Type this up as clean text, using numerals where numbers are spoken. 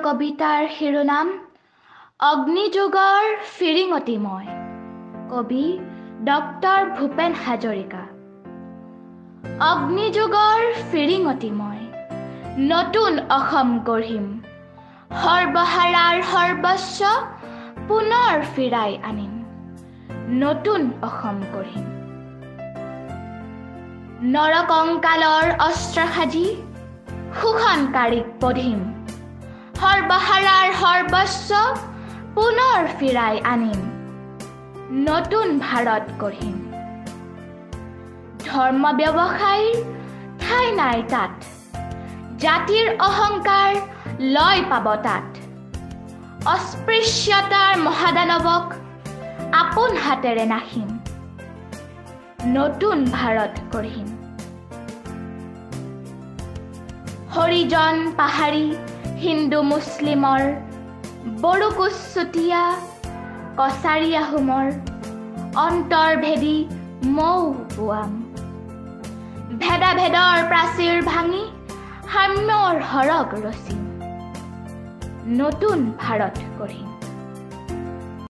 কবিতাৰ শিৰোনাম অগ্নিযুগৰ ফিৰিঙতি মই। কবি ডক্টৰ ভূপেন হাজৰিকা। অগ্নিযুগৰ ফিৰিঙতি মই, নতুন অসম গঢ়িম, সৰ্বহাৰাৰ সৰ্বস্ব পুনৰ ফিৰাই আনিম, নতুন অসম গঢ়িম। নৰকংকালৰ অস্ত্ৰ সাজি শোষণকাৰীক বধিম, সৰ্বহাৰাৰ সৰ্বস্ব পুনৰ ফিৰাই আনিম, নতুন ভাৰত গঢ়িম। ধৰ্ম ব্যৱসায়ীৰ ঠাই নাই তাত, জাতিৰ অহংকাৰ লয় পাব তাত, অস্পৃশ্যতাৰ মহাদানৱক আপোন হাতেৰে নাহিম, নতুন ভাৰত গঢ়িম। হৰিজন পাহাৰী হিন্দু মুছলিমৰ, বড়ো কোচ চুতীয়া কছাৰী আহোমৰ, অন্তৰ্ভেদী মৌ বোৱাম, ভেদাভেদৰ প্ৰাচীৰ ভাঙি সাম্যৰ সৰগ ৰচিম, নতুন ভাৰত গঢ়িম।